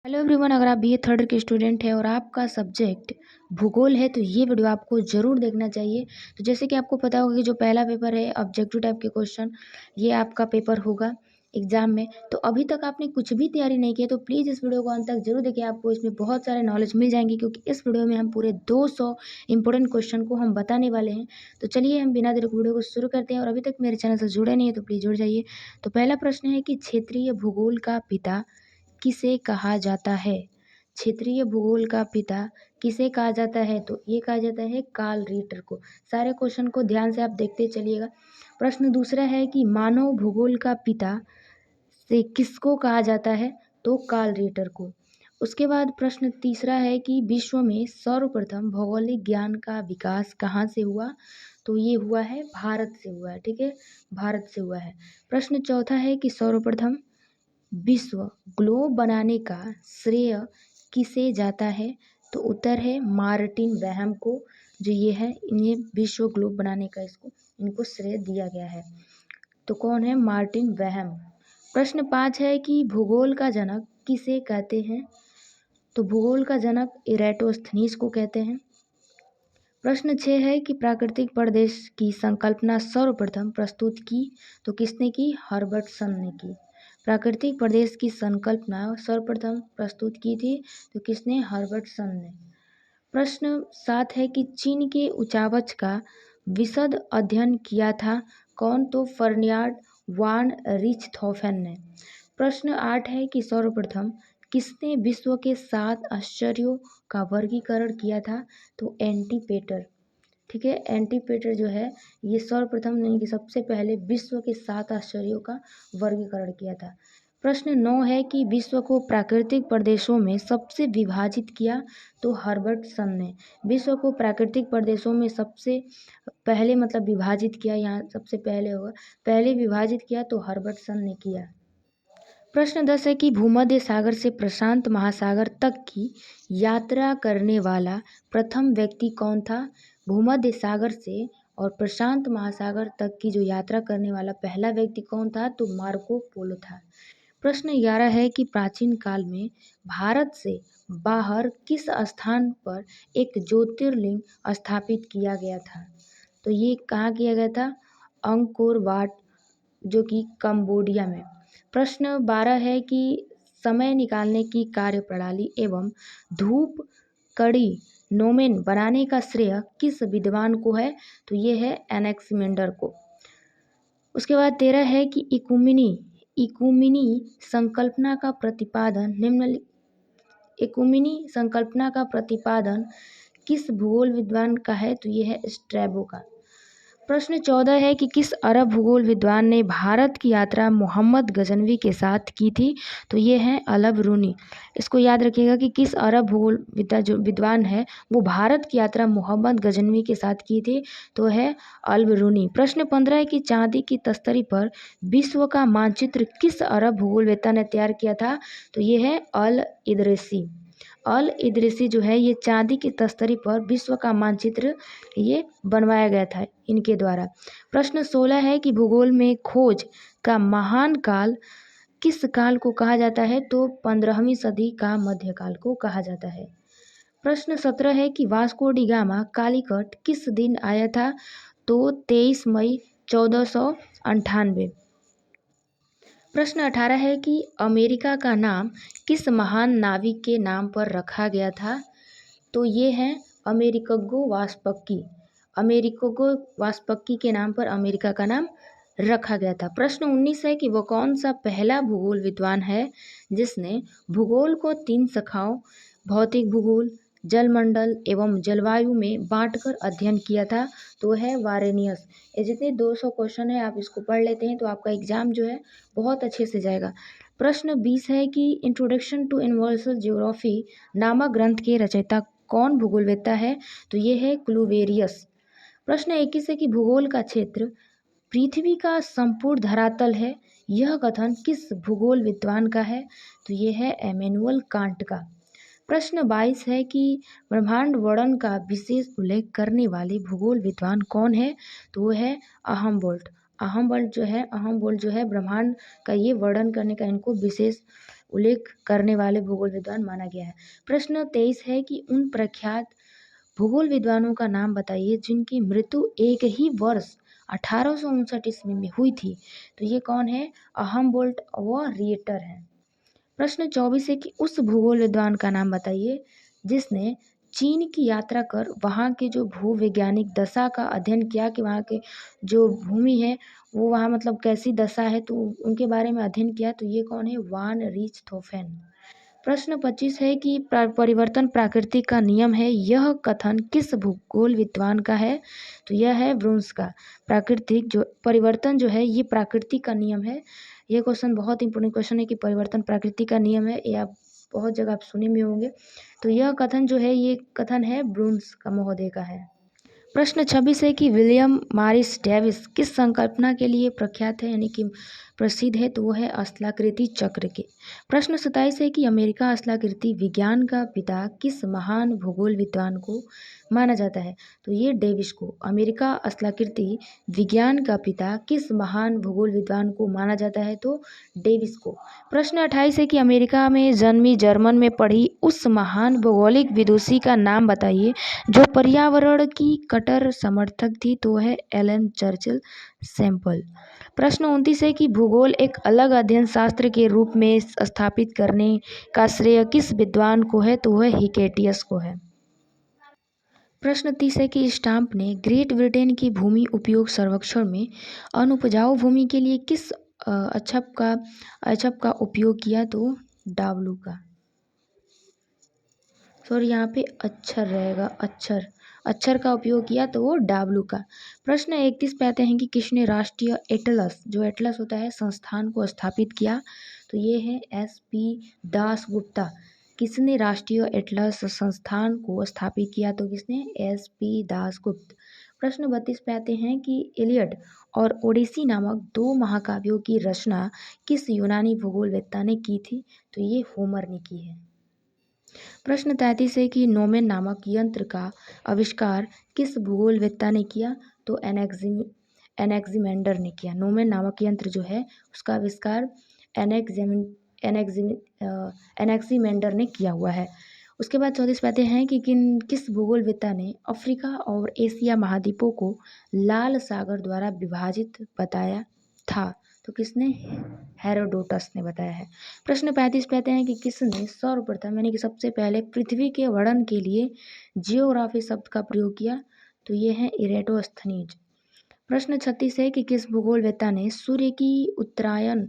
Hello everyone, अगर आप BA third के स्टूडेंट हैं और आपका सब्जेक्ट भूगोल है तो ये वीडियो आपको ज़रूर देखना चाहिए। तो जैसे कि आपको पता होगा कि जो पहला पेपर है ऑब्जेक्टिव टाइप के क्वेश्चन, ये आपका पेपर होगा एग्जाम में। तो अभी तक आपने कुछ भी तैयारी नहीं की है तो प्लीज़ इस वीडियो को अंत तक जरूर देखिए, आपको इसमें बहुत सारे नॉलेज मिल जाएंगे, क्योंकि इस वीडियो में हम पूरे 200 इंपॉर्टेंट क्वेश्चन को हम बताने वाले हैं। तो चलिए हम बिना देर वीडियो को शुरू करते हैं, और अभी तक मेरे चैनल से जुड़े नहीं है तो प्लीज़ जुड़ जाइए। तो पहला प्रश्न है कि क्षेत्रीय भूगोल का पिता किसे कहा जाता है? क्षेत्रीय भूगोल का पिता किसे कहा जाता है? तो ये कहा जाता है कार्ल रिटर को। सारे क्वेश्चन को ध्यान से आप देखते चलिएगा। प्रश्न दूसरा है कि मानव भूगोल का पिता से किसको कहा जाता है? तो कार्ल रिटर को। उसके बाद प्रश्न तीसरा है कि विश्व में सर्वप्रथम भौगोलिक ज्ञान का विकास कहाँ से हुआ? तो ये हुआ है भारत से हुआ है। ठीक है, भारत से हुआ है। प्रश्न चौथा है कि सर्वप्रथम विश्व ग्लोब बनाने का श्रेय किसे जाता है? तो उत्तर है मार्टिन वहम को। जो ये है, इन्हें विश्व ग्लोब बनाने का इनको श्रेय दिया गया है। तो कौन है? मार्टिन वहम। प्रश्न 5 है कि भूगोल का जनक किसे कहते हैं? तो भूगोल का जनक इरेटोस्थनीज को कहते हैं। प्रश्न 6 है कि प्राकृतिक प्रदेश की संकल्पना सर्वप्रथम प्रस्तुत की? तो किसने की? हर्बर्टसन ने की। प्राकृतिक प्रदेश की संकल्पना सर्वप्रथम प्रस्तुत की थी? तो किसने? हर्बर्टसन ने। प्रश्न 7 है कि चीन के उच्चावच का विशद अध्ययन किया था? कौन? तो फर्नियार्ड वान रिचथोफेन ने। प्रश्न 8 है कि सर्वप्रथम किसने विश्व के 7 आश्चर्यों का वर्गीकरण किया था? तो एंटीपेटर। ठीक है, एंटीपेटर जो है ये सर्वप्रथम यानी कि सबसे पहले विश्व के 7 आश्चर्यों का वर्गीकरण किया था। प्रश्न 9 है कि विश्व को प्राकृतिक प्रदेशों में सबसे विभाजित किया? तो हर्बर्टसन ने। विश्व को प्राकृतिक प्रदेशों में सबसे पहले मतलब विभाजित किया, यहाँ सबसे पहले होगा, पहले विभाजित किया तो हर्बर्टसन ने किया। प्रश्न 10 है कि भूमध्य सागर से प्रशांत महासागर तक की यात्रा करने वाला प्रथम व्यक्ति कौन था? भूमध्य सागर से और प्रशांत महासागर तक की जो यात्रा करने वाला पहला व्यक्ति कौन था? तो मार्को पोलो था। प्रश्न 11 है कि प्राचीन काल में भारत से बाहर किस स्थान पर एक ज्योतिर्लिंग स्थापित किया गया था? तो ये कहाँ किया गया था? अंकोर वाट, जो कि कंबोडिया में। प्रश्न 12 है कि समय निकालने की कार्यप्रणाली एवं धूप कड़ी नोमेन बनाने का श्रेय किस विद्वान को है? तो ये है एनेक्सिमेंडर को। उसके बाद 13 है कि इकुमिनी संकल्पना का प्रतिपादन इकुमिनी संकल्पना का प्रतिपादन किस भूगोल विद्वान का है? तो ये है स्ट्रैबो का। प्रश्न 14 है कि किस अरब भूगोल विद्वान ने भारत की यात्रा मोहम्मद गजनवी के साथ की थी? तो ये है अल बरूनी। इसको याद रखिएगा कि किस अरब भूगोल जो विद्वान है वो भारत की यात्रा मोहम्मद गजनवी के साथ की थी? तो है अल बरूनी। प्रश्न 15 है कि चांदी की तस्तरी पर विश्व का मानचित्र किस अरब भूगोलवेत्ता ने तैयार किया था? तो ये है अल इदरीसी। अल इदरीसी जो है ये चांदी की तस्तरी पर विश्व का मानचित्र ये बनवाया गया था इनके द्वारा। प्रश्न 16 है कि भूगोल में खोज का महान काल किस काल को कहा जाता है? तो 15वीं सदी का मध्यकाल को कहा जाता है। प्रश्न 17 है कि वास्को डी गामा कालीकट किस दिन आया था? तो 23 मई 1498। प्रश्न 18 है कि अमेरिका का नाम किस महान नाविक के नाम पर रखा गया था? तो ये है अमेरिकगो वास्पक्की। अमेरिकगो वास्पक्की के नाम पर अमेरिका का नाम रखा गया था। प्रश्न 19 है कि वह कौन सा पहला भूगोल विद्वान है जिसने भूगोल को 3 शाखाओं भौतिक भूगोल, जलमंडल एवं जलवायु में बांटकर अध्ययन किया था? तो है वारेनियस। ये जितने 200 क्वेश्चन है आप इसको पढ़ लेते हैं तो आपका एग्जाम जो है बहुत अच्छे से जाएगा। प्रश्न 20 है कि इंट्रोडक्शन टू यूनिवर्सल ज्योग्राफी नामक ग्रंथ के रचयिता कौन भूगोलवेत्ता है? तो ये है क्लूवेरियस। प्रश्न 21 है कि भूगोल का क्षेत्र पृथ्वी का संपूर्ण धरातल है, यह कथन किस भूगोल विद्वान का है? तो ये है एमेनुअल कांट का। प्रश्न 22 है कि ब्रह्मांड वर्णन का विशेष उल्लेख करने वाले भूगोल विद्वान कौन है? तो वो है अहमबोल्ट। अहमबोल्ट जो है ब्रह्मांड का ये वर्णन करने का इनको विशेष उल्लेख करने वाले भूगोल विद्वान माना गया है। प्रश्न 23 है कि उन प्रख्यात भूगोल विद्वानों का नाम बताइए जिनकी मृत्यु एक ही वर्ष 1859 ईस्वी में हुई थी। तो ये कौन है? अहमबोल्ट व रिएटर है। प्रश्न 24 है कि उस भूगोल विद्वान का नाम बताइए जिसने चीन की यात्रा कर वहाँ के जो भूवैज्ञानिक दशा का अध्ययन किया कि वहाँ के जो भूमि है वो वहाँ मतलब कैसी दशा है, तो उनके बारे में अध्ययन किया। तो ये कौन है? वान रिचथोफेन। प्रश्न 25 है कि परिवर्तन प्रकृति का नियम है, यह कथन किस भूगोल विद्वान का है? तो यह है ब्रून्स का। प्राकृतिक जो परिवर्तन जो है ये प्राकृति का नियम है। ये क्वेश्चन बहुत इंपॉर्टेंट क्वेश्चन है कि परिवर्तन प्रकृति का नियम है, ये आप बहुत जगह आप सुने भी होंगे। तो यह कथन जो है ये कथन है ब्रून्स का महोदय का है। प्रश्न 26 है कि विलियम मॉरिस डेविस किस संकल्पना के लिए प्रख्यात है यानी कि प्रसिद्ध है? तो वो है स्थलाकृति चक्र के। प्रश्न 27 है कि अमेरिका स्थलाकृति विज्ञान का पिता किस महान भूगोल विद्वान को माना जाता है? तो ये डेविस को। अमेरिका स्थलाकृति विज्ञान का पिता किस महान भूगोल विद्वान को माना जाता है? तो डेविस को। प्रश्न 28 है कि अमेरिका में जन्मी जर्मन में पढ़ी उस महान भौगोलिक विदुषी का नाम बताइए जो पर्यावरण की कट्टर समर्थक थी। तो है एलन चर्चिल सैंपल। प्रश्न 29 है कि भूगोल एक अलग अध्ययन शास्त्र के रूप में स्थापित करने का श्रेय किस विद्वान को है? तो वह हिकेटियस को है। प्रश्न 30 है कि स्टाम्प ने ग्रेट ब्रिटेन की भूमि उपयोग सर्वेक्षण में अनुपजाऊ भूमि के लिए किस अक्षप का उपयोग किया? तो डाब्लू का। सॉरी यहाँ पे अक्षर रहेगा, अक्षर का उपयोग किया तो वो डाब्लू का। प्रश्न 31 पे आते हैं कि किसने राष्ट्रीय एटलस जो एटलस होता है संस्थान को स्थापित किया? तो ये है SP दासगुप्ता। किसने राष्ट्रीय एटलस संस्थान को स्थापित किया? तो किसने? SP दासगुप्त। प्रश्न 32 पे आते हैं कि इलियड और ओडिसी नामक दो महाकाव्यों की रचना किस यूनानी भूगोलवेत्ता ने की थी? तो ये होमर ने की है। प्रश्न 33 है कि नोमेन नामक यंत्र का आविष्कार किस भूगोलवेत्ता ने किया? तो एनेक्जिमेंडर ने किया। नोमेन नामक यंत्र जो है उसका आविष्कार एनेक्जिमेंडर ने किया हुआ है। उसके बाद 34 पाते हैं कि किस भूगोलवेत्ता ने अफ्रीका और एशिया महाद्वीपों को लाल सागर द्वारा विभाजित बताया था? तो किसने? हेरोडोटस ने बताया है। प्रश्न 35 पे आते हैं कि किसने सर्वप्रथम यानी कि सबसे पहले पृथ्वी के वर्णन के लिए जियोग्राफी शब्द का प्रयोग किया? तो ये है इरेटोस्थनीज। प्रश्न 36 है कि किस भूगोलवेत्ता ने सूर्य की उत्तरायण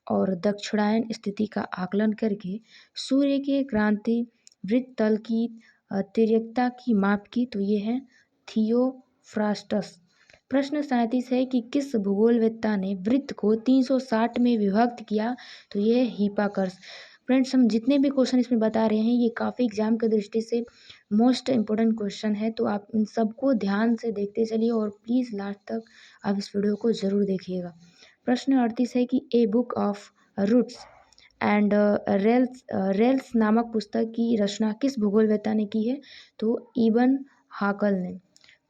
और दक्षिणायन स्थिति का आकलन करके सूर्य के क्रांति वृत्त तल की तिर्यकता की माप की? तो ये है थियोफ्रास्टस। प्रश्न 37 है कि किस भूगोलवेत्ता ने वृत्त को 360 में विभक्त किया? तो ये है हिपाकर्स। फ्रेंड्स हम जितने भी क्वेश्चन इसमें बता रहे हैं ये काफ़ी एग्जाम की दृष्टि से मोस्ट इम्पोर्टेंट क्वेश्चन है, तो आप इन सबको ध्यान से देखते चलिए और प्लीज़ लास्ट तक आप इस वीडियो को ज़रूर देखिएगा। प्रश्न 38 है कि a book of routes and rails नामक पुस्तक की रचना किस भूगोलवेत्ता ने की है? तो इबन हाकल ने।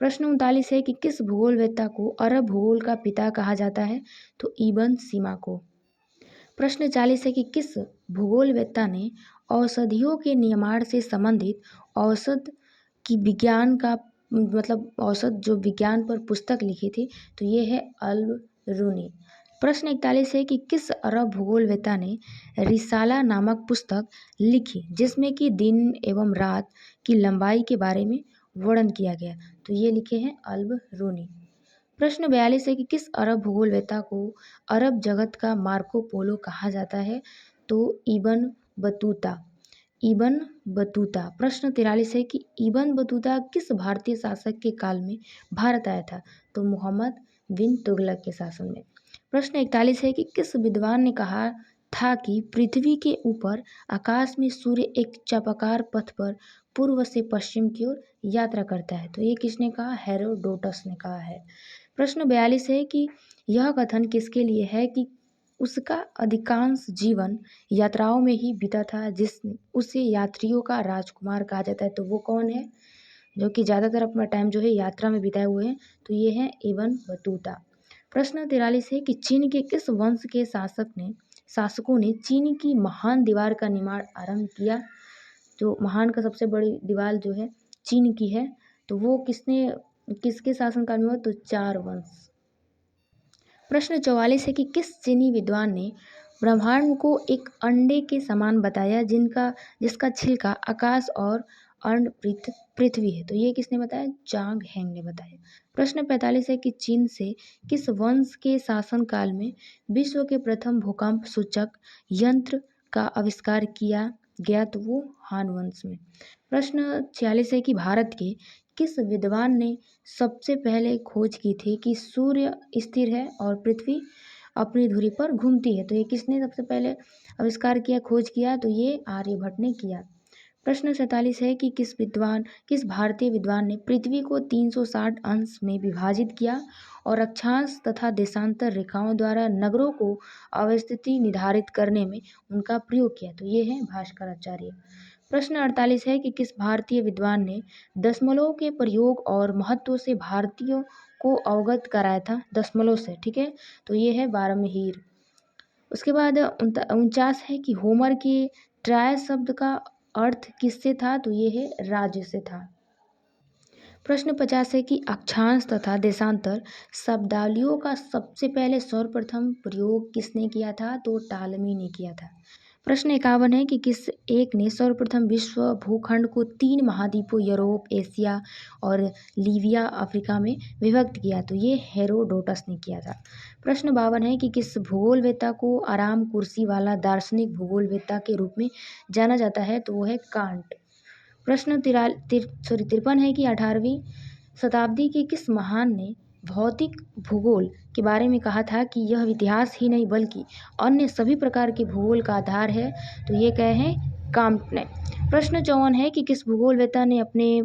प्रश्न 39 है कि किस भूगोलवेत्ता को अरब भूगोल का पिता कहा जाता है? तो इबन सीमा को। प्रश्न 40 है कि किस भूगोलवेत्ता ने औषधियों के निर्माण से संबंधित औषध की विज्ञान का मतलब औषध जो विज्ञान पर पुस्तक लिखी थी? तो ये है अल-रूनी। प्रश्न 41 है कि किस अरब भूगोलवेत्ता ने रिसाला नामक पुस्तक लिखी जिसमें कि दिन एवं रात की लंबाई के बारे में वर्णन किया गया? तो ये लिखे हैं अल-रूनी। प्रश्न 42 है कि किस अरब भूगोलवेत्ता को अरब जगत का मार्को पोलो कहा जाता है? तो इबन बतूता। Ibn Battuta. प्रश्न 43 है कि इबन बतूता किस भारतीय शासक के काल में भारत आया था? तो मोहम्मद बिन तुगलक के शासन में। प्रश्न 41 है कि किस विद्वान ने कहा था कि पृथ्वी के ऊपर आकाश में सूर्य एक चपाकार पथ पर पूर्व से पश्चिम की ओर यात्रा करता है? तो ये किसने कहा? हेरोडोटस ने कहा है। प्रश्न 42 है कि यह कथन किसके लिए है कि उसका अधिकांश जीवन यात्राओं में ही बीता था जिस उसे यात्रियों का राजकुमार कहा जाता है? तो वो कौन है जो कि ज़्यादातर अपना टाइम जो है यात्रा में बिताए हुए हैं? तो ये है इबन बतूता। प्रश्न 43 है कि चीन के किस वंश के शासक ने शासकों ने चीन की महान दीवार का निर्माण आरंभ किया? जो महान का सबसे बड़ी दीवार जो है चीन की है, तो वो किसके शासनकाल में हुआ? तो चार वंश। प्रश्न 44 है कि किस चीनी विद्वान ने ब्रह्मांड को एक अंडे के समान बताया जिसका छिलका आकाश और अंड पृथ्वी है? तो ये किसने बताया? जांग हेंग ने बताया। प्रश्न 45 है कि चीन से किस वंश के शासनकाल में विश्व के प्रथम भूकंप सूचक यंत्र का आविष्कार किया गया? तो वो हान वंश में। प्रश्न 46 है कि भारत के किस विद्वान ने सबसे पहले खोज की थी कि सूर्य स्थिर है और पृथ्वी अपनी धुरी पर घूमती है? तो ये किसने सबसे पहले आविष्कार किया, खोज किया? तो ये आर्यभट्ट ने किया। प्रश्न 47 है कि किस भारतीय विद्वान ने पृथ्वी को 360 अंश में विभाजित किया और अक्षांश तथा देशांतर रेखाओं द्वारा नगरों को अवस्थिति निर्धारित करने में उनका प्रयोग किया? तो ये है भास्कराचार्य। प्रश्न 48 है कि किस भारतीय विद्वान ने दशमलव के प्रयोग और महत्व से भारतीयों को अवगत कराया था? दशमलव से, ठीक है, तो ये है बारहमीर। उसके बाद 49 है कि होमर के ट्राय शब्द का अर्थ किससे था? तो ये है राज्य से था। प्रश्न 50 है कि अक्षांश तथा देशांतर शब्दावलियों का सबसे पहले सर्वप्रथम प्रयोग किसने किया था? तो टालमी ने किया था। प्रश्न 51 है कि किस एक ने सर्वप्रथम विश्व भूखंड को 3 महाद्वीपों यूरोप, एशिया और लीबिया अफ्रीका में विभक्त किया? तो ये हेरोडोटस ने किया था। प्रश्न 52 है कि किस भूगोलवेत्ता को आराम कुर्सी वाला दार्शनिक भूगोलवेत्ता के रूप में जाना जाता है? तो वो है कांट। प्रश्न 53 है कि 18वीं शताब्दी के किस महान ने भौतिक भूगोल के बारे में कहा था कि यह इतिहास ही नहीं बल्कि अन्य सभी प्रकार के भूगोल का आधार है? तो ये कहे हैं काम्ट ने। प्रश्न 54 है कि किस भूगोलवेत्ता ने अपने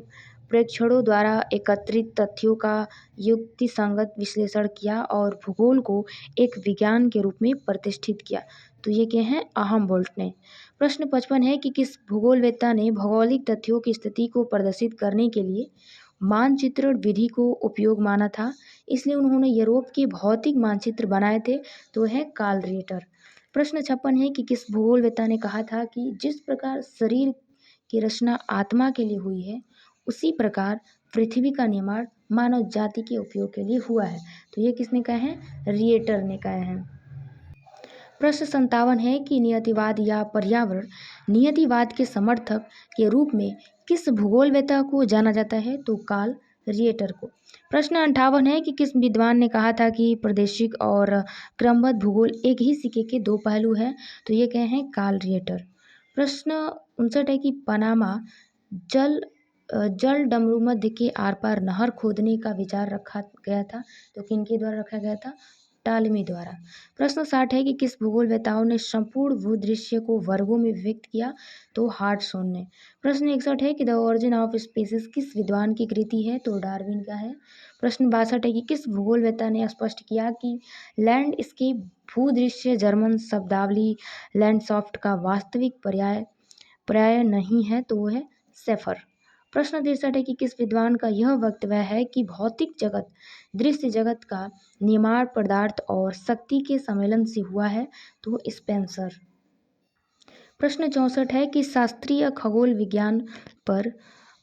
प्रेक्षणों द्वारा एकत्रित तथ्यों का युक्तिसंगत विश्लेषण किया और भूगोल को एक विज्ञान के रूप में प्रतिष्ठित किया? तो ये क्या है? अहमबोल्ट ने। प्रश्न 55 है कि किस भूगोलवेत्ता ने भौगोलिक तथ्यों की स्थिति को प्रदर्शित करने के लिए मानचित्रण विधि को उपयोग माना था, इसलिए उन्होंने यूरोप के भौतिक मानचित्र बनाए थे? तो है कार्ल रिटर। प्रश्न 56 है कि किस भूगोलवेत्ता ने कहा था कि जिस प्रकार शरीर की रचना आत्मा के लिए हुई है, उसी प्रकार पृथ्वी का निर्माण मानव जाति के उपयोग के लिए हुआ है? तो ये किसने कहा है? रिएटर ने कहा है। प्रश्न 57 है कि नियतिवाद या पर्यावरण नियतिवाद के समर्थक के रूप में किस भूगोलवेत्ता को जाना जाता है? तो कार्ल रिएटर को। प्रश्न 58 है कि किस विद्वान ने कहा था कि प्रादेशिक और क्रमबद्ध भूगोल एक ही सिक्के के दो पहलू हैं? तो ये कहे हैं कार्ल रिएटर। प्रश्न 59 है कि पनामा जल डमरू मध्य के आर पार नहर खोदने का विचार रखा गया था? तो किनके द्वारा रखा गया था? टालमी द्वारा। प्रश्न 60 है कि किस भूगोलवेत्ताओं ने संपूर्ण भूदृश्य को वर्गों में व्यक्त किया? तो हार्टसोन ने। प्रश्न 61 है कि द ऑरिजिन ऑफ स्पीसीज किस विद्वान की कृति है? तो डार्विन का है। प्रश्न 62 है कि किस भूगोलवेत्ता ने स्पष्ट किया कि लैंडस्केप भूदृश्य जर्मन शब्दावली लैंडसॉफ्ट का वास्तविक पर्याय नहीं है? तो वो है सेफर। प्रश्न 63 है कि किस विद्वान का यह वक्तव्य है कि भौतिक जगत दृश्य जगत का निर्माण पदार्थ और शक्ति के सम्मेलन से हुआ है? तो स्पेंसर। प्रश्न 64 है कि शास्त्रीय खगोल विज्ञान पर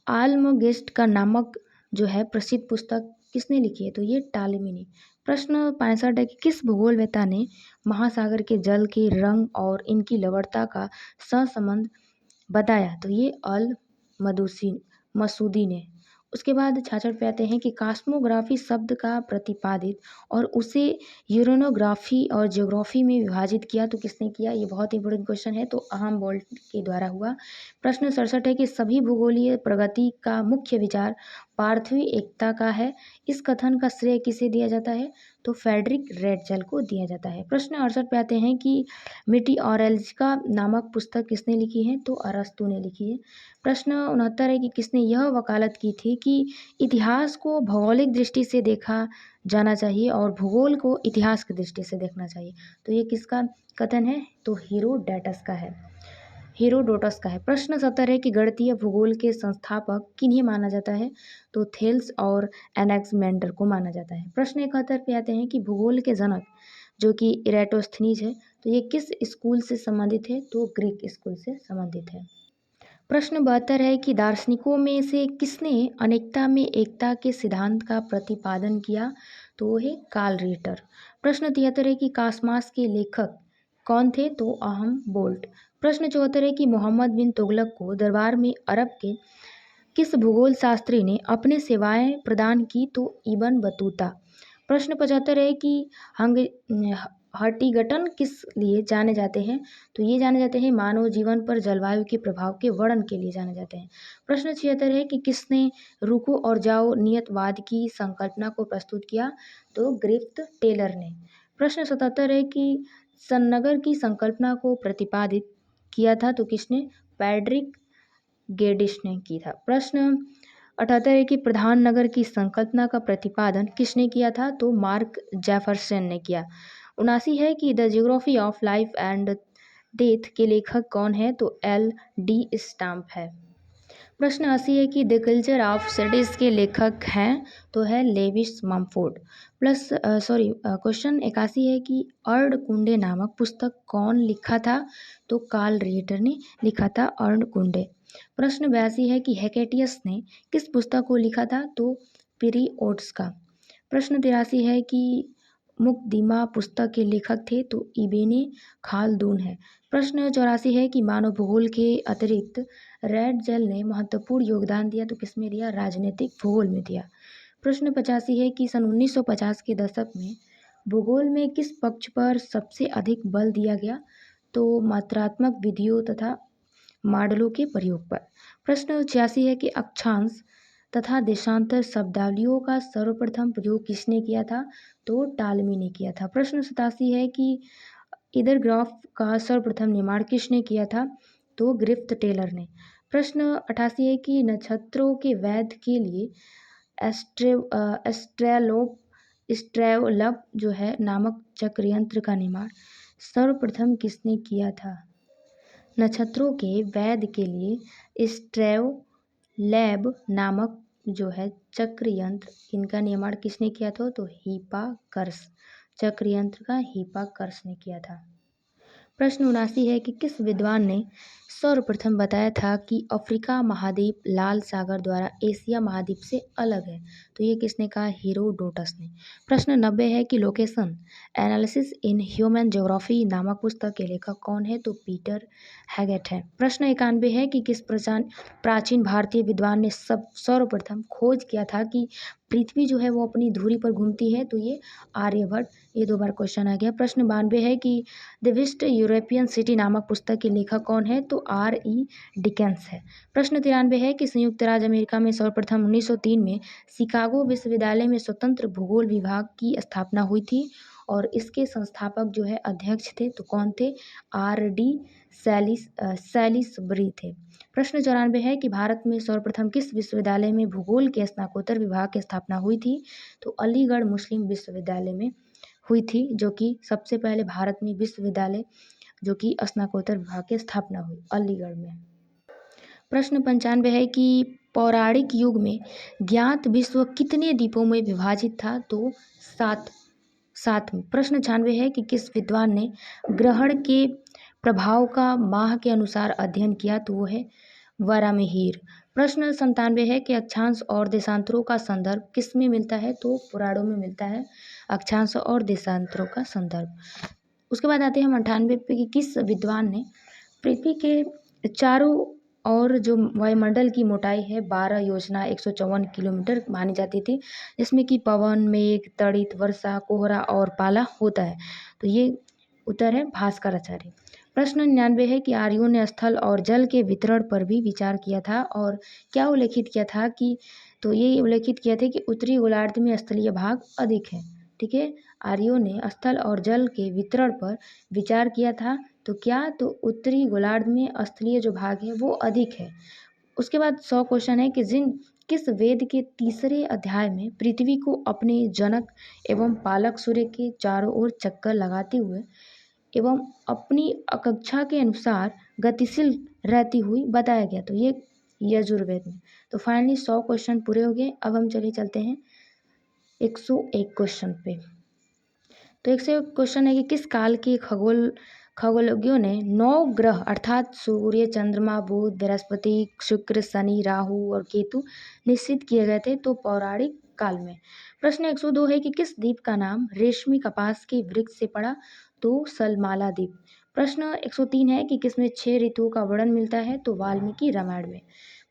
आल्मगेस्ट का नामक जो है प्रसिद्ध पुस्तक किसने लिखी है? तो ये टालेमी ने। प्रश्न 65 है कि किस भूगोलवेत्ता ने महासागर के जल के रंग और इनकी लवणता का सहसंबंध बताया? तो ये अल मसूदी ने। उसके बाद 66 पे आते हैं कि कॉस्मोग्राफी शब्द का प्रतिपादित और उसे यूरेनोग्राफी और जियोग्राफी में विभाजित किया? तो किसने किया? ये बहुत इंपॉर्टेंट क्वेश्चन है, तो अहमबोल्ट के द्वारा हुआ। प्रश्न 67 है कि सभी भूगोलीय प्रगति का मुख्य विचार पार्थिव एकता का है, इस कथन का श्रेय किसे दिया जाता है? तो फ्रेडरिक रेटजल को दिया जाता है। प्रश्न 68 पे आते हैं कि मीटिओरोलॉजिका नामक पुस्तक किसने लिखी है? तो अरस्तू ने लिखी है। प्रश्न 69 है कि किसने यह वकालत की थी कि इतिहास को भौगोलिक दृष्टि से देखा जाना चाहिए और भूगोल को इतिहास की दृष्टि से देखना चाहिए? तो ये किसका कथन है? तो हेरोडोटस का है। प्रश्न 70 है कि गणितीय भूगोल के संस्थापक किन्हें माना जाता है? तो थेल्स और एनेक्समेंडर को माना जाता है। प्रश्न 71 पे आते हैं कि भूगोल के जनक जो कि इरेटोस्थनीज है। तो ये किस स्कूल से संबंधित है? तो ग्रीक स्कूल से संबंधित है। प्रश्न 72 है कि दार्शनिकों में से किसने अनेकता में एकता के सिद्धांत का प्रतिपादन किया? तो वो है कार्ल रिटर। प्रश्न 73 है कि कासमास के लेखक कौन थे? तो अहम बोल्ट। प्रश्न 74 है कि मोहम्मद बिन तुगलक को दरबार में अरब के किस भूगोल शास्त्री ने अपने सेवाएं प्रदान की? तो इबन बतूता। प्रश्न 75 है कि हंग हर्टिगटन किस लिए जाने जाते हैं? तो ये जाने जाते हैं मानव जीवन पर जलवायु के प्रभाव के वर्णन के लिए जाने जाते हैं। प्रश्न 76 है कि किसने रुको और जाओ नियतवाद की संकल्पना को प्रस्तुत किया? तो ग्रिफ्थ टेलर ने। प्रश्न 77 है कि सन्नगर की संकल्पना को प्रतिपादित किया था? तो किसने? पैड्रिक गेडिश ने की था। प्रश्न 78 है कि प्रधान नगर की संकल्पना का प्रतिपादन किसने किया था? तो मार्क जेफरसन ने किया। 79 है कि the geography of life and death के लेखक कौन है? तो एल डी स्टाम्प है। प्रश्न 80 है कि द कल्चर ऑफ सिटीज के लेखक हैं? तो है लेविस ममफोर्ड। क्वेश्चन 81 है कि अर्णकुंडे नामक पुस्तक कौन लिखा था? तो कार्ल रिटर ने लिखा था अर्णकुंडे। प्रश्न 82 है कि हेकेटियस ने किस पुस्तक को लिखा था? तो पीरियोड्स का। प्रश्न 83 है कि मुकदमा पुस्तक के लेखक थे? तो इबेने खालदून है। प्रश्न 84 है कि मानव भूगोल के अतिरिक्त रेड जेल ने महत्वपूर्ण योगदान दिया? तो किसमें दिया? राजनीतिक भूगोल में दिया। प्रश्न 85 है कि सन 1950 के दशक में भूगोल में किस पक्ष पर सबसे अधिक बल दिया गया? तो मात्रात्मक विधियों तथा मॉडलों के प्रयोग पर। प्रश्न 86 है कि अक्षांश तथा देशांतर शब्दावलियों का सर्वप्रथम प्रयोग किसने किया था? तो टालमी ने किया था। प्रश्न 87 है कि इधर ग्राफ का सर्वप्रथम निर्माण किसने किया था? तो ग्रिफ्थ टेलर ने। प्रश्न 88 है कि नक्षत्रों के वैध के लिए एस्ट्रेलोब जो है नामक चक्रयंत्र का निर्माण सर्वप्रथम किसने किया था? नक्षत्रों के वैध के लिए एस्ट्रोलैब नामक जो है चक्रयंत्र, इनका निर्माण किसने किया था? तो हिप्पार्कस। चक्रयंत्र का हिप्पार्कस ने किया था। प्रश्न 79 है कि किस विद्वान ने सर्वप्रथम बताया था कि अफ्रीका महाद्वीप लाल सागर द्वारा एशिया महाद्वीप से अलग है? तो ये किसने कहा? हेरोडोटस ने। प्रश्न 90 है कि location analysis in human geography नामक पुस्तक के लेखक कौन है? तो पीटर हैगेट है। प्रश्न 91 है कि किस प्राचीन भारतीय विद्वान ने सर्वप्रथम खोज किया था कि पृथ्वी जो है वो अपनी धुरी पर घूमती है? तो ये आर्यभट्ट। ये 2 बार क्वेश्चन आ गया। प्रश्न 92 है कि द वेस्ट यूरोपियन सिटी नामक पुस्तक के लेखक कौन है? तो आर ई डिकेंस है। प्रश्न 93 है कि संयुक्त राज्य अमेरिका में सर्वप्रथम 1903 में शिकागो विश्वविद्यालय में स्वतंत्र भूगोल विभाग की स्थापना हुई थी और इसके संस्थापक जो है अध्यक्ष थे? तो कौन थे? आर डी सैलिसबरी थे। प्रश्न 94 है कि भारत में सर्वप्रथम किस विश्वविद्यालय में भूगोल के स्नातकोत्तर विभाग की स्थापना हुई थी? तो अलीगढ़ मुस्लिम विश्वविद्यालय में हुई थी, जो कि सबसे पहले भारत में विश्वविद्यालय जो कि स्नातकोत्तर विभाग की स्थापना हुई अलीगढ़ में। प्रश्न 95 है कि पौराणिक युग में ज्ञात विश्व कितने द्वीपों में विभाजित था? तो 7 में। प्रश्न 96 है कि किस विद्वान ने ग्रहण के प्रभाव का माह के अनुसार अध्ययन किया? तो वो है वरामिहिर। प्रश्न 97 है कि अक्षांश और देशांतरों का संदर्भ किस में मिलता है? तो पुराणों में मिलता है अक्षांश और देशांतरों का संदर्भ। उसके बाद आते हैं हम 98 पे कि किस विद्वान ने पृथ्वी के चारों और जो वायुमंडल की मोटाई है 12 योजना 154 किलोमीटर मानी जाती थी, जिसमें कि पवन, मेघ, तड़ित, वर्षा, कोहरा और पाला होता है। तो ये उत्तर है भास्कराचार्य। प्रश्न 99 है कि आर्यों ने स्थल और जल के वितरण पर भी विचार किया था और क्या उल्लेखित किया था कि तो ये उल्लेखित किया था कि उत्तरी गोलार्ध में स्थलीय भाग अधिक है। ठीक है, आर्यों ने स्थल और जल के वितरण पर विचार किया था। तो क्या? तो उत्तरी गोलार्ध में स्थलीय जो भाग है वो अधिक है। उसके बाद 100 क्वेश्चन है कि किस वेद के तीसरे अध्याय में पृथ्वी को अपने जनक एवं पालक सूर्य के चारों ओर चक्कर लगाते हुए एवं अपनी आकांक्षा के अनुसार गतिशील रहती हुई बताया गया? तो ये यजुर्वेद में। तो फाइनली 100 क्वेश्चन पूरे हो गए। अब हम चलते हैं 101 क्वेश्चन पे। तो एक से क्वेश्चन है कि किस काल के खगोलज्ञों ने 9 ग्रह अर्थात सूर्य, चंद्रमा, बुध, बृहस्पति, शुक्र, शनि, राहु और केतु निश्चित किए गए थे? तो पौराणिक काल में। प्रश्न 102 है कि किस द्वीप का नाम रेशमी कपास के वृक्ष से पड़ा? तो सलमाला द्वीप। प्रश्न 103 है कि किसमें 6 ऋतुओं का वर्णन मिलता है? तो वाल्मीकि रामायण में।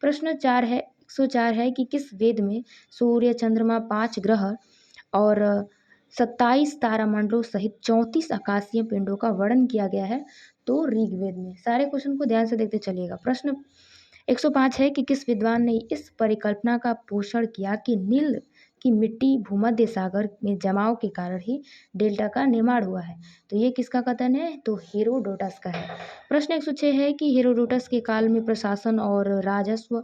प्रश्न 104 है कि किस वेद में सूर्य, चंद्रमा, 5 ग्रह और 27 तारामंडलों सहित 34 आकाशीय पिंडों का वर्णन किया गया है? तो ऋग्वेद में। सारे क्वेश्चन को ध्यान से देखते चलिएगा। प्रश्न 105 है कि किस विद्वान ने इस परिकल्पना का पोषण किया कि नील की मिट्टी भूमध्य सागर में जमाव के कारण ही डेल्टा का निर्माण हुआ है? तो ये किसका कथन है? तो हेरोडोटस का है। प्रश्न 106 है कि हेरोडोटस के काल में प्रशासन और राजस्व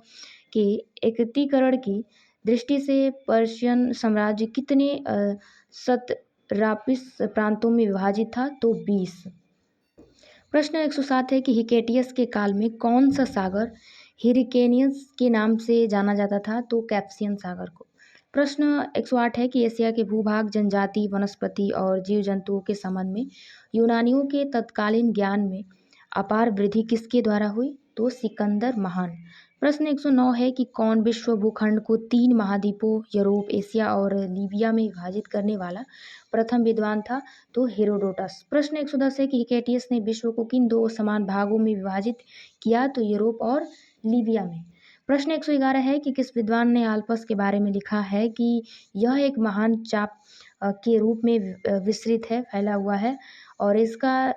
के एकत्रीकरण की दृष्टि से पर्शियन साम्राज्य कितने सतरापिस प्रांतों में विभाजित था? तो 20। प्रश्न 107 है कि हिकेटियस के काल में कौन सा सागर हिरिकेनियस के नाम से जाना जाता था? तो कैप्सियन सागर को। प्रश्न 108 है कि एशिया के भूभाग, जनजाति, वनस्पति और जीव जंतुओं के संबंध में यूनानियों के तत्कालीन ज्ञान में अपार वृद्धि किसके द्वारा हुई? तो सिकंदर महान। प्रश्न 109 है कि कौन विश्व भूखंड को 3 महाद्वीपों यूरोप, एशिया और लीबिया में विभाजित करने वाला प्रथम विद्वान था? तो हेरोडोटस। प्रश्न 110 है कि हिकेटियस ने विश्व को किन 2 समान भागों में विभाजित किया? तो यूरोप और लीबिया में। प्रश्न 111 है कि किस विद्वान ने आल्पस के बारे में लिखा है कि यह एक महान चाप के रूप में विस्तृत है, फैला हुआ है और इसका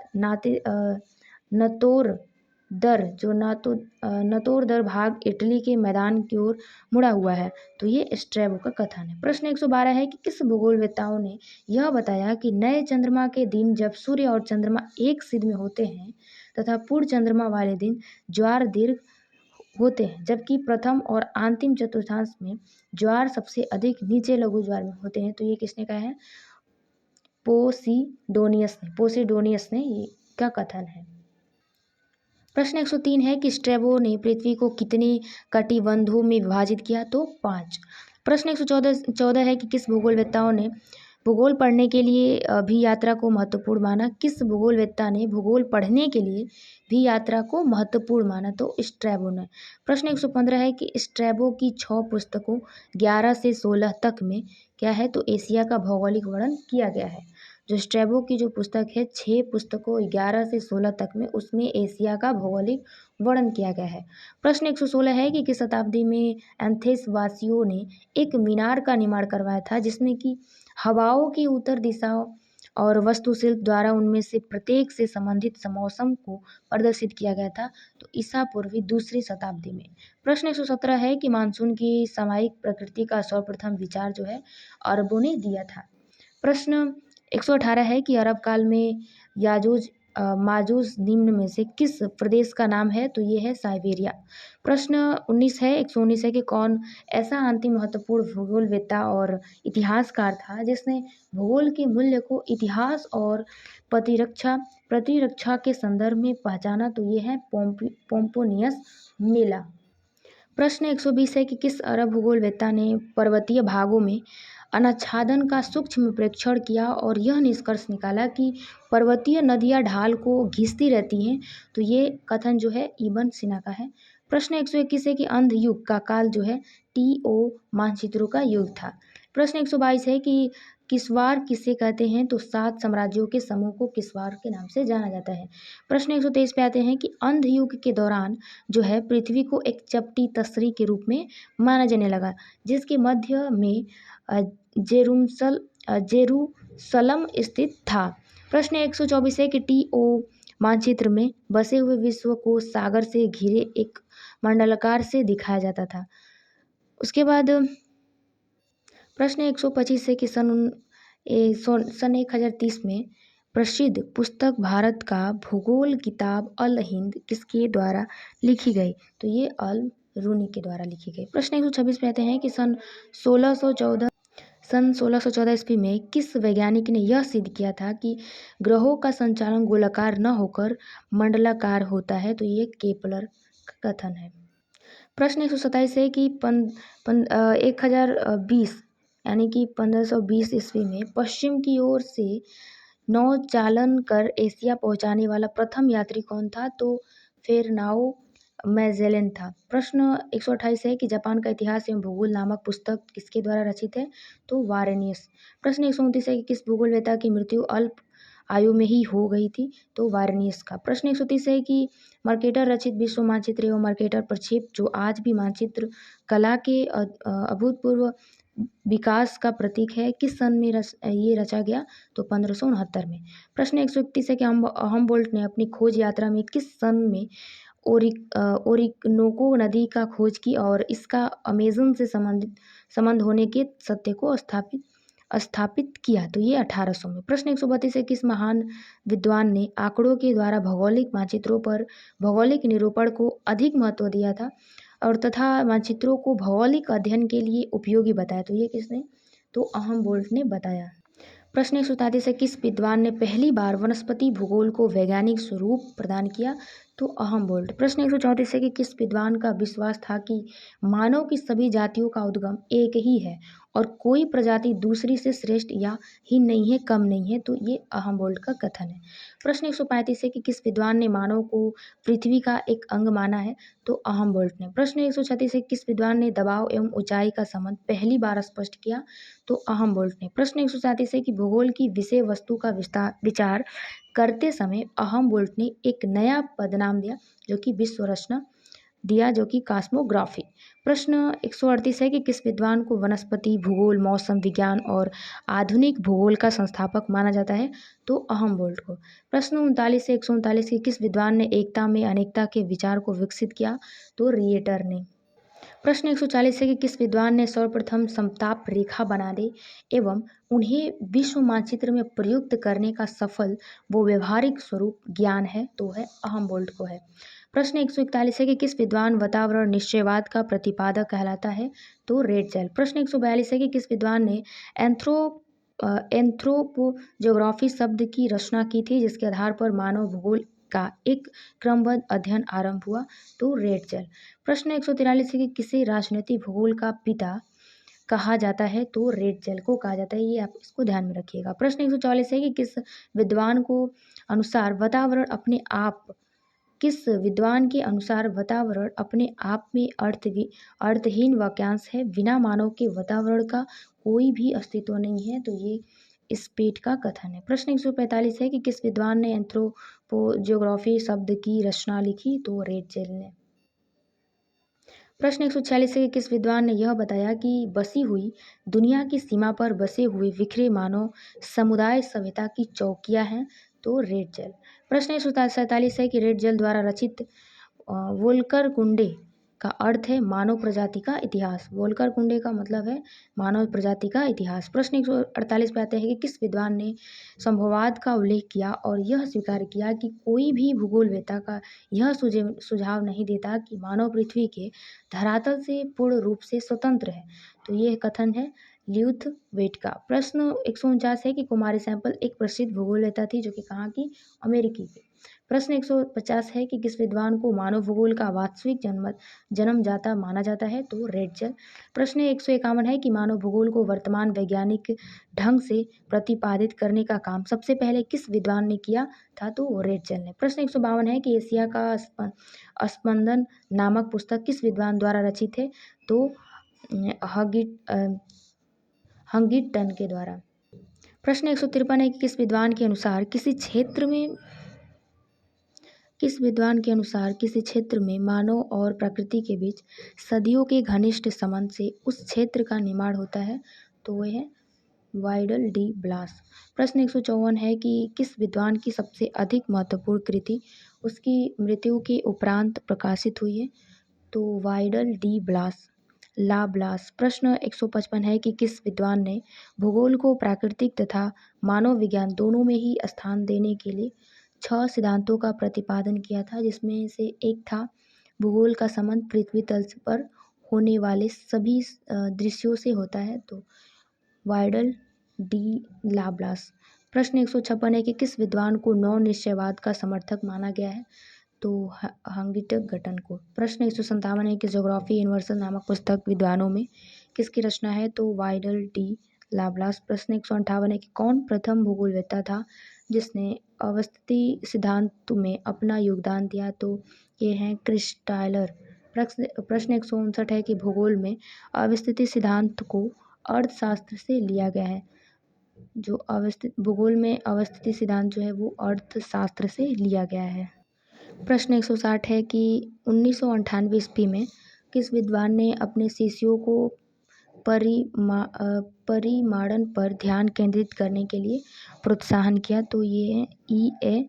नतोर दर भाग इटली के मैदान की ओर मुड़ा हुआ है? तो ये स्ट्रैबो का कथन है। प्रश्न 112 है कि किस भूगोलवेत्ताओं ने यह बताया कि नए चंद्रमा के दिन जब सूर्य और चंद्रमा एक सिध में होते हैं तथा पूर्ण चंद्रमा वाले दिन ज्वार दीर्घ होते हैं, जबकि प्रथम और अंतिम चतुर्थांश में ज्वार सबसे अधिक नीचे लघु ज्वार में होते हैं? तो ये किसने कहा है? पोसिडोनियस ने ये का कथन है। प्रश्न 103 है कि स्ट्रैबो ने पृथ्वी को कितने कटिबंधों में विभाजित किया? तो 5। प्रश्न 114 है कि किस भूगोलवेत्ताओं ने भूगोल पढ़ने के लिए भी यात्रा को महत्वपूर्ण माना? किस भूगोलवेत्ता ने भूगोल पढ़ने के लिए भी यात्रा को महत्वपूर्ण माना? तो स्ट्रैबो ने। प्रश्न 115 है कि स्ट्रैबो की 6 पुस्तकों 11 से 16 तक में क्या है? तो एशिया का भौगोलिक वर्णन किया गया है। जो स्ट्रैबो की जो पुस्तक है 6 पुस्तकों 11 से 16 तक में, उसमें एशिया का भौगोलिक वर्णन किया गया है। प्रश्न 116 है कि किस शताब्दी में एथेंस वासियों ने एक मीनार का निर्माण करवाया था जिसमें कि हवाओं की उत्तर दिशाओं और वास्तुशिल्प द्वारा उनमें से प्रत्येक से संबंधित मौसम को प्रदर्शित किया गया था? तो ईसा पूर्वी 2री शताब्दी में। प्रश्न 117 है कि मानसून की सामयिक प्रकृति का सर्वप्रथम विचार जो है अरबों ने दिया था। प्रश्न 118 है कि अरब काल में याजूज माजूज निम्न में से किस प्रदेश का नाम है? तो ये है साइबेरिया। प्रश्न 119 है कि कौन ऐसा अंतिम महत्वपूर्ण भूगोलवेत्ता और इतिहासकार था जिसने भूगोल के मूल्य को इतिहास और प्रतिरक्षा के संदर्भ में पहचाना? तो ये है पोम्पोनियस मेला। प्रश्न 120 है कि किस अरब भूगोलवेत्ता ने पर्वतीय भागों में अनाच्छादन का सूक्ष्म प्रेक्षण किया और यह निष्कर्ष निकाला कि पर्वतीय नदियां ढाल को घिसती रहती हैं? तो ये कथन जो है इब्न सीना का है। प्रश्न 121 है कि अंध युग का काल जो है टीओ मानचित्रों का युग था। प्रश्न 122 है कि किसवार किसे कहते हैं? तो 7 साम्राज्यों के समूह को किसवार के नाम से जाना जाता है। प्रश्न 123 पे आते हैं कि अंध युग के दौरान जो है पृथ्वी को एक चपटी तसरी के रूप में माना जाने लगा जिसके मध्य में जेरूसलम स्थित था। प्रश्न 124 है कि टीओ मानचित्र में बसे हुए विश्व को सागर से घिरे एक मंडलाकार से दिखाया जाता था। उसके बाद प्रश्न 125 है कि सन 1030 में प्रसिद्ध पुस्तक भारत का भूगोल किताब अल हिंद किसके द्वारा लिखी गई? तो ये अल रूनी के द्वारा लिखी गई। प्रश्न 126 पे आते हैं कि सन 1614 ईस्वी में किस वैज्ञानिक ने यह सिद्ध किया था कि ग्रहों का संचालन गोलाकार न होकर मंडलाकार होता है? तो ये केपलर का कथन है। प्रश्न 127 है कि 1020 यानी कि 1520 ईस्वी में पश्चिम की ओर से नौचालन कर एशिया पहुंचाने वाला प्रथम यात्री कौन था? तो फेरनाओ मैजेलन था। प्रश्न 128 है कि जापान का इतिहास एवं भूगोल नामक पुस्तक किसके द्वारा रचित है? तो वारेनियस। प्रश्न 129 है कि किस भूगोलवेत्ता की मृत्यु अल्प आयु में ही हो गई थी? तो वारेनियस का। प्रश्न 130 है कि मर्केटर रचित विश्व मानचित्र एवं मर्केटर प्रक्षेप जो आज भी मानचित्र कला के अभूतपूर्व विकास का प्रतीक है, किस सन में ये रचा गया? तो 1569 में। प्रश्न 131 है कि हमबोल्ट ने अपनी खोज यात्रा में किस सन में ओरिकनोको नदी का खोज की और इसका अमेज़न से संबंध होने के सत्य को स्थापित किया? तो ये 1800 में। प्रश्न 132 है किस महान विद्वान ने आंकड़ों के द्वारा भौगोलिक मानचित्रों पर भौगोलिक निरूपण को अधिक महत्व दिया था और तथा मानचित्रों को भौगोलिक अध्ययन के लिए उपयोगी बताया? तो ये किसने? तो हमबोल्ट ने बताया। प्रश्न 133 है किस विद्वान ने पहली बार वनस्पति भूगोल को वैज्ञानिक स्वरूप प्रदान किया? तो हमबोल्ट। प्रश्न 134 है कि किस विद्वान का विश्वास था कि मानव की सभी जातियों का उद्गम एक ही है और कोई प्रजाति दूसरी से श्रेष्ठ या हीन नहीं है, कम नहीं है? तो ये हमबोल्ट का कथन है। प्रश्न 135 है कि किस विद्वान ने मानव को पृथ्वी का एक अंग माना है? तो हमबोल्ट ने। प्रश्न 136 है किस विद्वान ने दबाव एवं ऊंचाई का संबंध पहली बार स्पष्ट किया? तो हमबोल्ट ने। प्रश्न 137 है कि भूगोल की विषय वस्तु का विचार करते समय हमबोल्ट ने एक नया पदनाम दिया जो कि विश्व रचना दिया, जो कि कॉस्मोग्राफी। प्रश्न 138 है कि किस विद्वान को वनस्पति भूगोल, मौसम विज्ञान और आधुनिक भूगोल का संस्थापक माना जाता है? तो हमबोल्ट को। प्रश्न 39 से 139 के किस विद्वान ने एकता में अनेकता के विचार को विकसित किया? तो रिएटर ने। प्रश्न 140 है कि किस विद्वान ने सर्वप्रथम समताप रेखा बना दी एवं उन्हें विश्व मानचित्र में प्रयुक्त करने का सफल वो व्यवहारिक स्वरूप ज्ञान है? तो है हमबोल्ट को है। प्रश्न 141 है कि किस विद्वान वातावरण निश्चयवाद का प्रतिपादक कहलाता है? तो रेडजेल। प्रश्न 142 है कि किस विद्वान ने एंथ्रोपोज्योग्राफी शब्द की रचना की थी जिसके आधार पर मानव भूगोल का एक क्रमबद्ध अध्ययन आरंभ हुआ? तो रेडजेल। प्रश्न 143 है कि किसे राजनीतिक भूगोल का पिता कहा जाता है? तो रेडजेल को कहा जाता है। ये आप इसको ध्यान में रखिएगा। प्रश्न 144 है कि किस विद्वान के अनुसार वातावरण अपने आप में अर्थहीन वाक्यांश है, बिना मानव के वातावरण का कोई भी अस्तित्व नहीं है? तो ये स्पेट का कथन है। प्रश्न 145 है कि किस विद्वान ने एंथ्रोपोज्योग्राफी शब्द की रचना लिखी? तो रेडजेल ने। प्रश्न 146 है कि किस विद्वान ने यह बताया कि बसी हुई दुनिया की सीमा पर बसे हुए बिखरे मानव समुदाय सभ्यता की चौकियां हैं? तो रेडजेल। प्रश्न 147 है कि रेडजेल द्वारा रचित वोल्कर कुंडे का अर्थ है मानव प्रजाति का इतिहास। वोल्कर कुंडे का मतलब है मानव प्रजाति का इतिहास। प्रश्न 148 पे आते हैं कि किस विद्वान ने संभववाद का उल्लेख किया और यह स्वीकार किया कि कोई भी भूगोलवेत्ता का यह सुझाव नहीं देता कि मानव पृथ्वी के धरातल से पूर्ण रूप से स्वतंत्र है? तो यह कथन है ल्यूथवेट का। प्रश्न 149 है कि कुमारी सैंपल एक प्रसिद्ध भूगोलवेत्ता थी जो कि कहाँ की? अमेरिकी की। प्रश्न 150 है कि किस विद्वान को मानव भूगोल का वास्तविक जन्मदाता माना जाता है? तो रेडजेल। प्रश्न 151 है कि मानव भूगोल को वर्तमान वैज्ञानिक ढंग से प्रतिपादित करने का काम सबसे पहले किस विद्वान ने किया था? तो रेडजेल ने। प्रश्न 152 है कि एशिया का स्पंदन नामक पुस्तक किस विद्वान द्वारा रचित है? तो हंगिटन के द्वारा। प्रश्न 153 है कि किस विद्वान के अनुसार किसी क्षेत्र में मानव और प्रकृति के बीच सदियों के घनिष्ठ संबंध से उस क्षेत्र का निर्माण होता है? तो वह है वाइडल डी ब्लास। प्रश्न 154 है कि किस विद्वान की सबसे अधिक महत्वपूर्ण कृति उसकी मृत्यु के उपरांत प्रकाशित हुई है? तो वाइडल डी ब्लास ला ब्लास। प्रश्न 155 है कि किस विद्वान ने भूगोल को प्राकृतिक तथा मानव विज्ञान दोनों में ही स्थान देने के लिए 6 सिद्धांतों का प्रतिपादन किया था, जिसमें से एक था भूगोल का संबंध पृथ्वी तल पर होने वाले सभी दृश्यों से होता है? तो वाइडल डी लाब्लास। प्रश्न 156 है कि किस विद्वान को नौ निश्चयवाद का समर्थक माना गया है? तो हंगिटन को। प्रश्न 157 है कि ज्योग्राफी यूनिवर्सल नामक पुस्तक विद्वानों में किसकी रचना है? तो वाइडल डी लाब्लास। प्रश्न 158 है कि कौन प्रथम भूगोलवेत्ता था जिसने अवस्थिति सिद्धांत में अपना योगदान दिया, तो ये हैं क्रिस टायलर। प्रश्न 159 है कि भूगोल में अवस्थिति सिद्धांत को अर्थशास्त्र से लिया गया है। जो भूगोल में अवस्थिति सिद्धांत जो है वो अर्थशास्त्र से लिया गया है। प्रश्न 160 है कि 1998 ईस्वी में किस विद्वान ने अपने शिष्यों को परिमाणन पर ध्यान केंद्रित करने के लिए प्रोत्साहन किया, तो ये है E.A.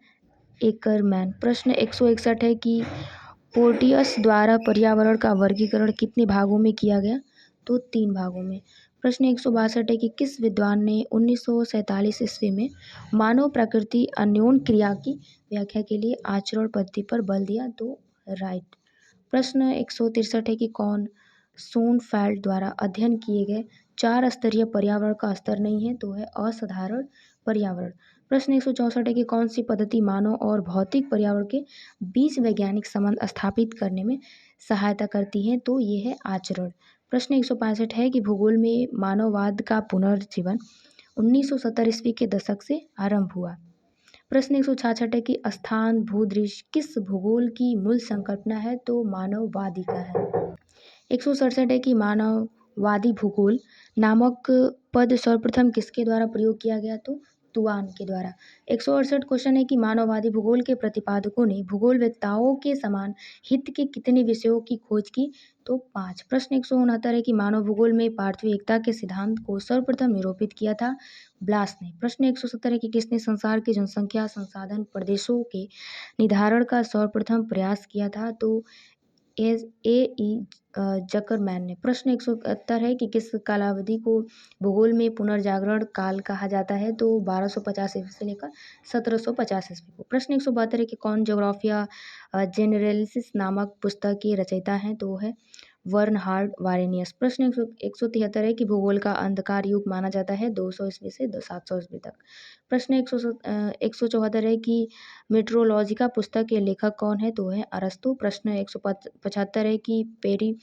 एकरमैन। प्रश्न 161 है कि पोर्टियस द्वारा पर्यावरण का वर्गीकरण कितने भागों में किया गया, तो 3 भागों में। प्रश्न 162 है कि किस विद्वान ने 1947 ईस्वी में मानव प्रकृति अन्योन क्रिया की व्याख्या के लिए आचरण पद्धति पर बल दिया, तो राइट। प्रश्न 163 है कि कौन सोनफेल्ड द्वारा अध्ययन किए गए 4 स्तरीय पर्यावरण का स्तर नहीं है, तो है असाधारण पर्यावरण। प्रश्न 164 है कि कौन सी पद्धति मानव और भौतिक पर्यावरण के बीच वैज्ञानिक संबंध स्थापित करने में सहायता करती है, तो ये है आचरण। प्रश्न 165 है कि भूगोल में मानववाद का पुनर्जीवन 1970 ईस्वी के दशक से आरंभ हुआ। प्रश्न 166 है कि स्थान भूदृश्य किस भूगोल की मूल संकल्पना है, तो मानववादी का है। 167 है कि मानववादी भूगोल नामक पद सर्वप्रथम किसके द्वारा प्रयोग किया गया, तो तुआन के द्वारा। 168 क्वेश्चन है कि मानववादी भूगोल के प्रतिपादकों ने भूगोलवेत्ताओं के समान हित के कितने विषयों की खोज की, तो 5। प्रश्न 169 है कि मानव भूगोल में पार्थिव एकता के सिद्धांत को सर्वप्रथम निरूपित किया था ब्लास ने। प्रश्न 170 है कि किसने संसार के जनसंख्या संसाधन प्रदेशों के निर्धारण का सर्वप्रथम प्रयास किया था, तो ए.ई. जकरमैन ने। प्रश्न 171 है कि किस कालावधि को भूगोल में पुनर्जागरण काल कहा जाता है, तो 1250 ईस्वी से लेकर 1750 ईस्वी को। प्रश्न 172 है कि कौन ज्योग्राफिया जेनरलिस नामक पुस्तक के रचयिता हैं, तो वो है बर्नहार्ड वारेनियस। प्रश्न 173 है कि भूगोल का अंधकार युग माना जाता है 200 ईस्वी से 700 ईस्वी तक। प्रश्न 174 है कि मेट्रोलॉजिका पुस्तक के लेखक कौन है, तो है अरस्तु। प्रश्न 175 है कि पेरी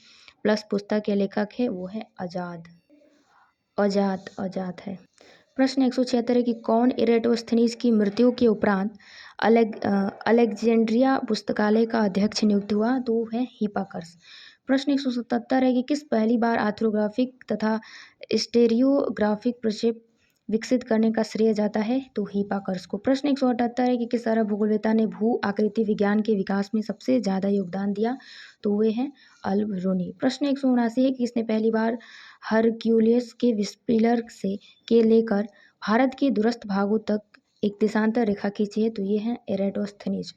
प्लस पुस्तक के लेखक है, वो है अजात है। प्रश्न 176 है कि कौन इरेटोस्थनीज की मृत्यु के उपरांत अलेक्जेंड्रिया पुस्तकालय का अध्यक्ष नियुक्त हुआ, तो है हिपाकर्स। प्रश्न 177 है कि किस पहली बार आर्थ्रोग्राफिक तथा स्टेरियोग्राफिक प्रक्षेप विकसित करने का श्रेय जाता है, तो हिपाकर्स को। प्रश्न 178 है कि किस अरब भूगोलवेत्ता ने भू आकृति विज्ञान के विकास में सबसे ज़्यादा योगदान दिया, तो वे हैं अल-बिरूनी। प्रश्न 179 है कि किसने पहली बार हरक्यूलियस के विस्पिलर से के लेकर भारत के दूरस्थ भागों तक एक देशांतर रेखा खींची है, तो ये है एरेटोस्थनीज।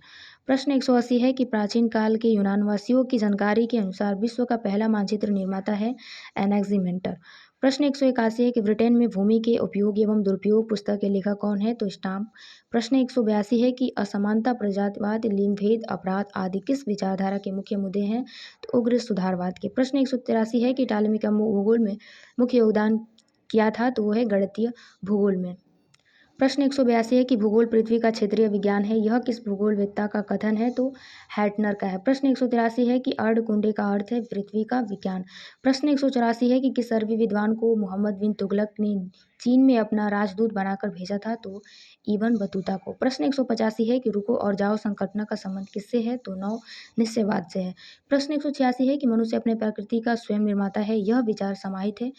प्रश्न 180 है कि प्राचीन काल के यूनानवासियों की जानकारी के अनुसार विश्व का पहला मानचित्र निर्माता है एनाक्सिमेंडर। प्रश्न 181 है कि ब्रिटेन में भूमि के उपयोग एवं दुरुपयोग पुस्तक के लेखक कौन है, तो स्टाम्प। प्रश्न 182 है कि असमानता, प्रजातिवाद, लिंगभेद, अपराध आदि किस विचारधारा के मुख्य मुद्दे हैं, तो उग्र सुधारवाद के। प्रश्न 183 है कि टालेमी का भूगोल में मुख्य योगदान किया था, तो वो है गणितीय भूगोल में। प्रश्न 182 है कि भूगोल पृथ्वी का क्षेत्रीय विज्ञान है, यह किस भूगोलवेत्ता का कथन है, तो हैटनर का है। प्रश्न 183 है कि अर्धकुंडे का अर्थ है पृथ्वी का विज्ञान। प्रश्न 184 है कि किस अरबी विद्वान को मोहम्मद बिन तुगलक ने चीन में अपना राजदूत बनाकर भेजा था, तो इब्न बतूता को। प्रश्न 185 है कि रुको और जाओ संकल्पना का संबंध किससे है, तो नव निश्चयवाद से है। प्रश्न 186 है कि मनुष्य अपने प्रकृति का स्वयं निर्माता है, यह विचार समाहित है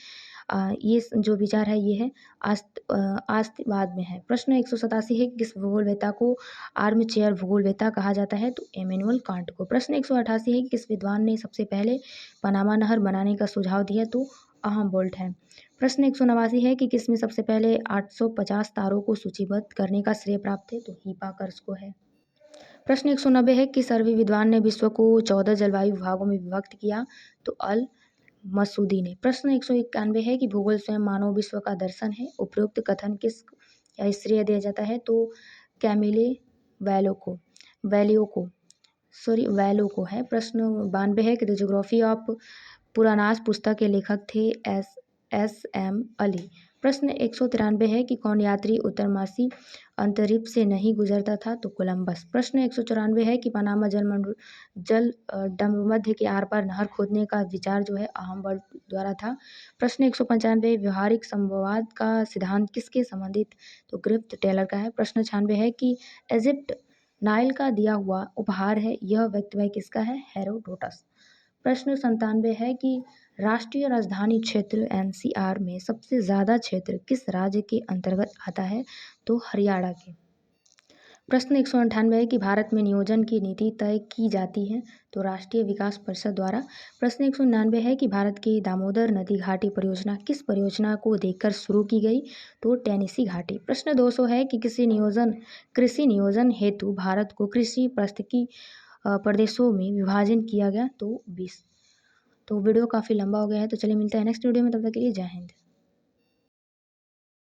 ये जो विचार है ये है आस्तिकवाद में है। प्रश्न 187 है कि किस भूगोलवेत्ता को आर्म चेयर भूगोलवेत्ता कहा जाता है, तो इमैनुअल कांट को। प्रश्न 188 है कि किस विद्वान ने सबसे पहले पनामा नहर बनाने का सुझाव दिया, तो अहमबोल्ट है। प्रश्न 189 है कि किसमें सबसे पहले 850 तारों को सूचीबद्ध करने का श्रेय प्राप्त है, तो हिपाकर्स को है। प्रश्न 190 है कि सर्वी विद्वान ने विश्व को 14 जलवायु विभागों में विभक्त किया, तो अल मसूदी ने। प्रश्न 191 है कि भूगोल स्वयं मानव विश्व का दर्शन है, उपरोक्त कथन किस श्रेय दिया जाता है, तो कैमिले वैलो को है। प्रश्न 92 है कि द ज्योग्राफी ऑफ पुरानास पुस्तक के लेखक थे एस एम अली। प्रश्न 193 है कि कौन यात्री उत्तरमासी अंतरिक्ष से नहीं गुजरता था, तो कोलंबस। प्रश्न 194 है कि पनामा जल मध्य के आर पार नहर खोदने का विचार जो है अहमबर्ट द्वारा था। प्रश्न 195 व्यवहारिक संवाद का सिद्धांत किसके संबंधित, तो ग्रिफ्थ टेलर का है। प्रश्न 96 है कि इजिप्ट नाइल का दिया हुआ उपहार है, यह वक्तव्य किसका है, हेरोडोटस। प्रश्न 97 है कि राष्ट्रीय राजधानी क्षेत्र एनसीआर में सबसे ज़्यादा क्षेत्र किस राज्य के अंतर्गत आता है, तो हरियाणा के। प्रश्न 198 है कि भारत में नियोजन की नीति तय की जाती है, तो राष्ट्रीय विकास परिषद द्वारा। प्रश्न 199 है कि भारत की दामोदर नदी घाटी परियोजना किस परियोजना को देखकर शुरू की गई, तो टेनिसी घाटी। प्रश्न 200 है कि कृषि नियोजन हेतु भारत को कृषि पारिस्थितिकी प्रदेशों में विभाजन किया गया, तो 20। तो वीडियो काफ़ी लंबा हो गया है, तो चलिए मिलते हैं नेक्स्ट वीडियो में, तब तक के लिए जय हिंद।